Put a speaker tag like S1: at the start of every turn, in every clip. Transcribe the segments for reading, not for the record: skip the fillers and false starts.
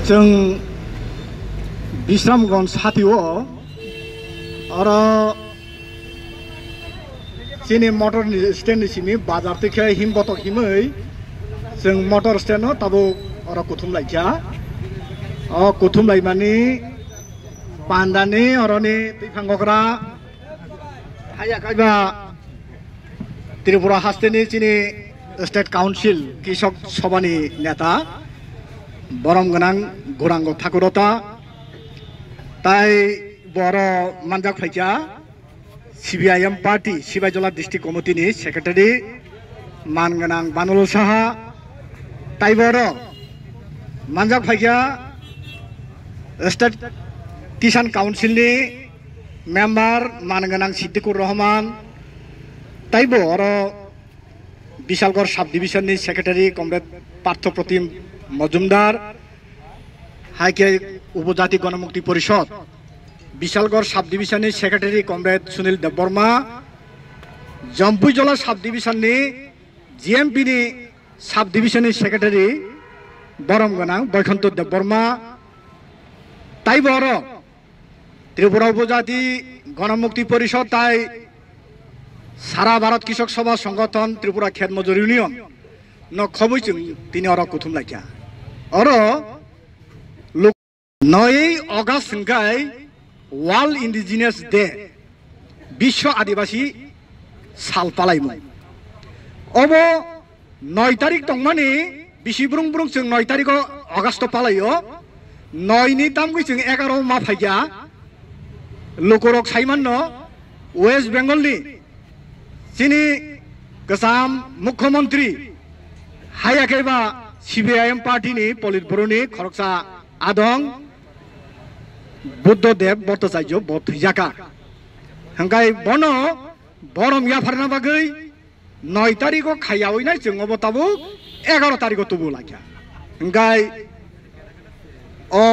S1: जों बिश्रामगंज साथिव आरो जोंनि मटर स्टेन्डनिसिम बाजार तैखे हिमबतक हिमै जों मटर स्टेन्ड ताबो आरो कुथुमलाइखा कुथुमलाइमानि पान्दानि अरनि तैफांगग्रा हायाखायबा त्रिपुरा हास्टेनि जोंनि स्टेट काउन्सिल कृषक सभानि नेता बरम गोनां गौरांग ठाकुरता ताई बर मानजाक फाइजा CPIM पार्टी सिबाइजला डिस्ट्रिक्ट कमिटिनि सेक्रेटारि मानगोनां बानुल साहा ताई बर मानजाक फाइजा स्टेट किसान काउन्सिलनि मेम्बार मानगोनां सिद्दिकुर रहमान ताई बर विशालगढ़ सब डिविजननि सेक्रेटारि कमरेड पार्थप्रतिम मजुमदार हाइके उपजाति गणमुक्ति परिषद विशालगढ़ सब डिविजननि सेक्रेटारि कमरेड सुनील देवबर्मा जम्पुइजला सब डिविजननि GMP नि सब डिविजननि सेक्रेटारि बरम गोनां बैकुंठ देवबर्मा ताई बर त्रिपुरा उपजाति गणमुक्ति परिषद ताई सारा भारत कृषक सभा संगठन त्रिपुरा खेत मजूर यूनियन न खबै जों दिनै अर कुथुम लाइखा अर 9 अगस्त संगाय वर्ल्ड इंडिजिनियस डे विश्व आदिवासी साल पालायमु अब 9 तारिख दंमानि बिसि ब्रुं ब्रुं जों 9 तारिख अगस्त पालायो 9 नि तामगै जों 11 मा फाइया लोकरक साइमान वेस्ट बेंगलनि जिनि गोजाम मुख्यमंत्री हायाखैबा CPIM पार्टीनि पलिट ब्युरोनि खरगसा आदं बुद्धदेव भट्टाचार्य बथैजाका हंगाय बनो बरम याफारना बागै 9 तारिख खायावैनाय जों बताबो 11 तारिख तुबु लाखिया हंगाय ओ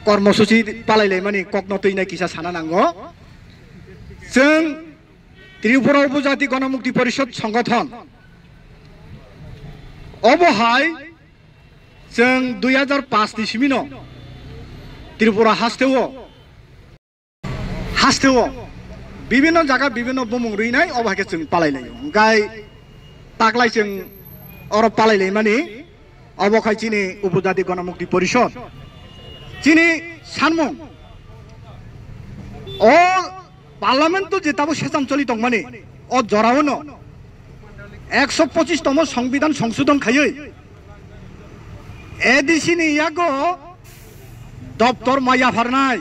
S1: कर्मसूची पालायलाय माने ककनतैनाय किसा साना नांगो जों त्रिपुरा उपजाति गणमुक्ति परिषद संगठन अबहाय जों 2005 निसिम त्रिपुरा हास्टेव विभिन्न जगह विभिन्न बमुं रुइनाय अबहायके जों पालायलायो गाय ताकलाय जों अर पालायलाय माने अबखाय चिनि उपजाति गणमुक्ति परिषद चिनि सानमुं अ पार्लामेंट तो जेताबो सेसान चली दं माने अ जरावनो 125 तम संविधान संशोधन खायै एडिसिनि यागो दफ्तर माया फारनाय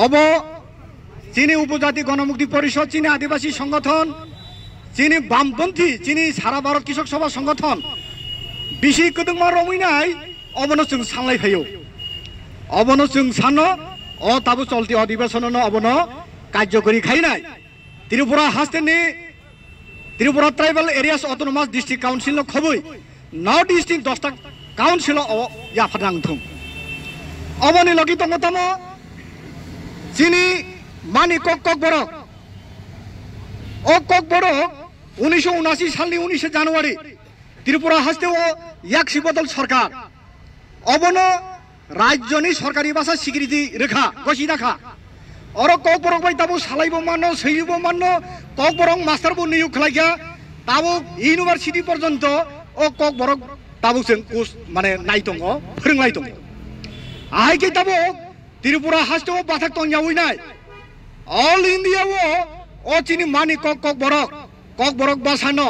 S1: अब चिनि उपजाति गणमुक्ति परिषद चिनि आदिवासी संगठन चिनि वामपन्थी चिनि सारा भारत कृषक सभा संगठन बिसि कदंमा रमैनाय अबनो जों सानलायफायो अबनो जों सानो अ ताबो चलती अधिवेशननो अबनो कार्यकरी खायनाय त्रिपुरा हास्टेनि Tripura tribal areas autonomous district council नो खबै नॉर्थ डिस्ट्रिक्ट 10टा काउंसिल याफारनांथों अबनि लगि दंगतम चिनि मानि कक बरक ओ कक बरक 1979 सालनि 19 जानुवारि त्रिपुरा हास्टेव याक्सि बदल सरकार अबनो राज्यनि सरकारि भाषा स्वीकृति रेखा गसिदाखा और कक बरक बाय ताबो सालायबो मानो सैबो मानो कक बरक मास्टारबो नियुक्त खालायगा ताबो यूनिवर्सिटी पर्यन्त ओ कक बरक ताबो जों कोर्स माने नाय दङ फोरोंनाय दङ आहायके ताबो त्रिपुरा हास्टेव बाथाक तंयावैनाय ऑल इंडिया ओ चिनि मानि कक बरक बासानो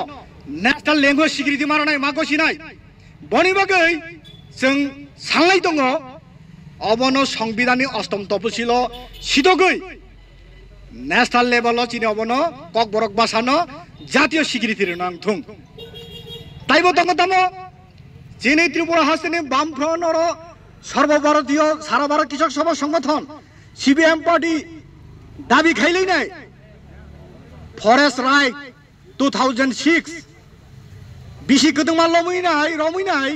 S1: नेशनल लैंग्वेज स्वीकृति मारनाय मागसिनाय बनि बागै जों साननाय दङ अबनो संविधाननि अष्टम तपसिल सिदगै नेशनल लेवल चिनि अबनो कक बरक बासानो जातीय स्वीकृति नांथुं ताइबो दंगतम चिनि त्रिपुरा हास्टेनि वामफ्रन्ट और सर्वभारतीय सारा भारत कृषक सभा संगठन CPIM पार्टी दाबी खायलायनाय फरेस्ट राइट 2006 बिसि गदंमा रमैनाय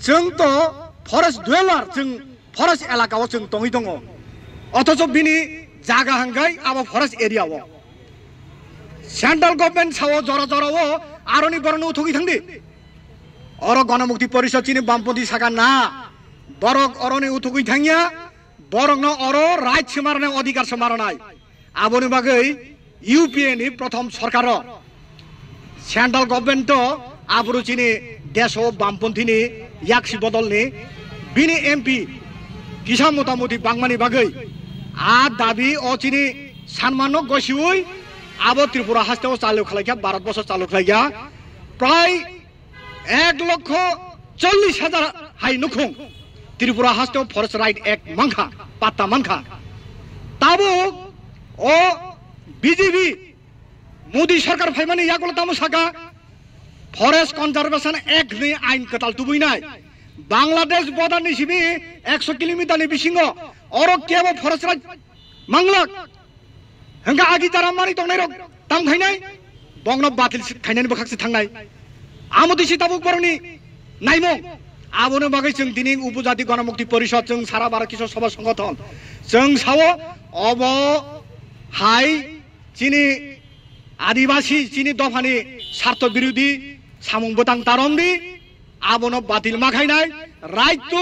S1: जों तो फरेस्ट डुवेलार जों फरेस्ट एलाकाव जों दङै दङ अथच बिनि जागा हांगाय आबो फरेस्ट एरियाव सेंट्रल गवर्नमेंट साव जरा जराव आरनि बरन उथगै थांदि অর গণমুক্তি পরিষদ চিনি বামপন্থী শাখা না বরং অরনি উথুকুই থাঙ্গিয়া বরং অর রাইট সীমারণে অধিকার সীমারণাই আবনি বাগৈ ইউপিএ নি প্রথম সরকার সেন্ট্রাল গভর্নমেন্ট আবরু চিনি দেশ বামপন্থী নি ইয়াকসি বদল নি বিনি এমপি কিসান মোটামুটি বাংমানি বাগৈ আ দাবি ও চিনি সানমান্য গসিউই আবো ত্রিপুরা হাস্তেও চালু খালাইয়া ভারতবর্ষ চালু খালাইয়া প্রায় 1,40,000 হাই নুখুং ত্রিপুরা হাস্তেও ফরেস্ট রাইট এক মাংখা পাত্তা মানখা তাবো ও বিজেপি মোদি সরকার ফাইমানি ইয়াগুলো তামো সাকা ফরেস্ট কনজারভেশন এক নি আইন কতাল তুবুই নাই বাংলাদেশ বর্ডার নিসিবি 100 কিলোমিটার নি বিসিঙ্গ অর কেবো ফরেস্ট রাইট মাংলাক হंगा आगि जारा मानि दंनाय रक ताम खायनाय बंगन बातिल खायनायनि बखाकसि थांनाय आमदिसि ताबुक बरनि नायमो आबोनो बागै जों दिनै उपजाति गणमुक्ति परिषद जों सारा भारत किशोर सभा संगठन जों सावो अब हाय चिनि आदिवासी चिनि दफानि स्वार्थ बिरोधी सामुं बोतां तारमनि आबोनो बातिल माखायनाय राइट टु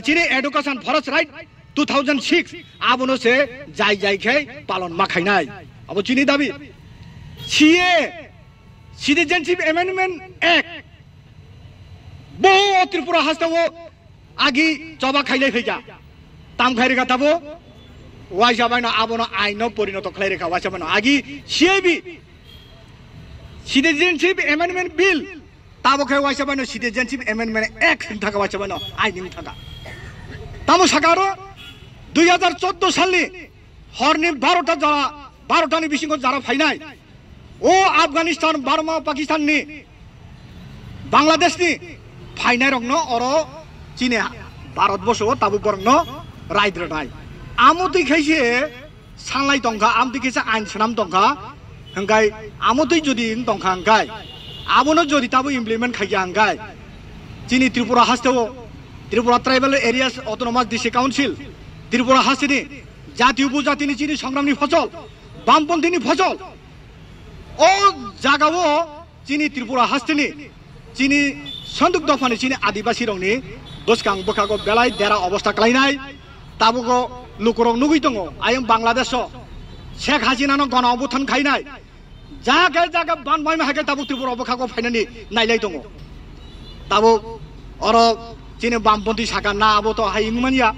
S1: चिनि एडुकेशन फरेस्ट राइट 2006 आबोनो से जाय जायखे पालन माखायनाय अब चिनि दाबि सीए सिटीजनशिप एमेंडमेंट एक्ट बहु त्रिपुरा हास्तावो आगि जबा खायलाय फैगा ताम खायरेगा ताबो वाइसाबायनो आबोनो आइनो परिणत खायरेगा वाइसाबायनो आगि CAB citizenship amendment bill Tabo खाय वाइसाबायनो सिटीजनशिप एमेंडमेंट एक्ट थाका वाइसाबायनो आइनि थाका तामो साकारो 2014 सालनि हरनि 12टानि बिसिङाव जारा फायनाय ओ आफगानिस्तान बार्मा पाकिस्ताननि बांलादेशनि फायनाय रंनो अर चिने भारतबर्षआव ताबु बरनो रायद्रनाय आमोदै खायसे सानलाय दंखा आमदै खायसे आइन सनाम दंखा हंगाय आमोदै जदि दंखा हंगाय आबोनो जदि ताबु इमप्लिमेंट खायया हंगाय चिनि त्रिपुरा हास्तेव Tripura tribal areas autonomous district council Tripura हास्तिनि जाति उपजातिनि चिनि संग्रामनि फसल बामपन्थीनि फसल ओ जागावो चिनि त्रिपुरा हास्तिनि चिनि सन्दुक दफानि चिनि आदिवासी रंनि बसकां बखागो बेलाय देरा अवस्था खालायनाय ताबुगो लुकुरं नुगै दङ आयं बांलादेश शेख हासिनानो गण अबथान खायनाय जागा जागा बानबाय माहागे ताबु त्रिपुरा बखागो फायनानि नायलाय दङ ताबु अर चिनि बामपन्थी साका ना आबो तो हायिंगमानिया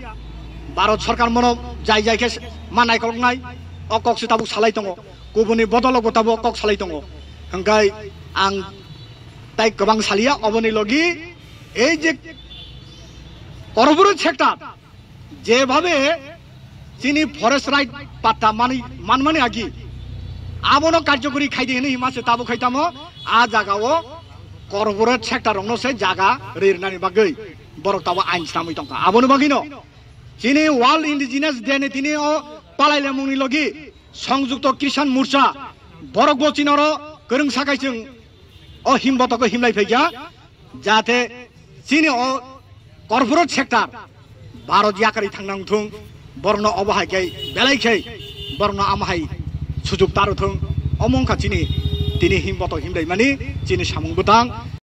S1: भारत सरकार मनो जाय जायखे मानाय कलनाय अकक्सि ताबु सालाय दङ गुबुननि बदलाव ताबु अकक सालाय दङ हंगाय आं ताइ गोबां सालिया अबनि लगि এই যে কর্পোরেট সেক্টর যেভাবে চিনি ফরেস্ট রাইট পাতা মানমানি আগি আবনো কার্যকরী খাইদে হেনে হিমাসে তাবো খাইতামো আ জাগাও কর্পোরেট সেক্টর রংনসে জাগা রেরনানি বাগৈ বরক তাবো আইন সাमै दंखा আবনো বাগিনো চিনি ওয়ার্ল্ড ইন্ডিজিনাস ডে ने तिनी ओ पालायले मुंनि लगि संयुक्त किसान मोर्चा बरक बचिनर गोरों सागायजों ओ हिमबतको हिमलाय फैया जाहाथे चिनि ओ कॉर्पोरेट सेक्टर भारत याकारि थांनांथों बरनो अबहायकै बेलायखै बरनो आमहाय सुजुग तारुथों अमंखा चिनि तिनि हिमबत हिमलाय मानि चिनि सामुं बोतां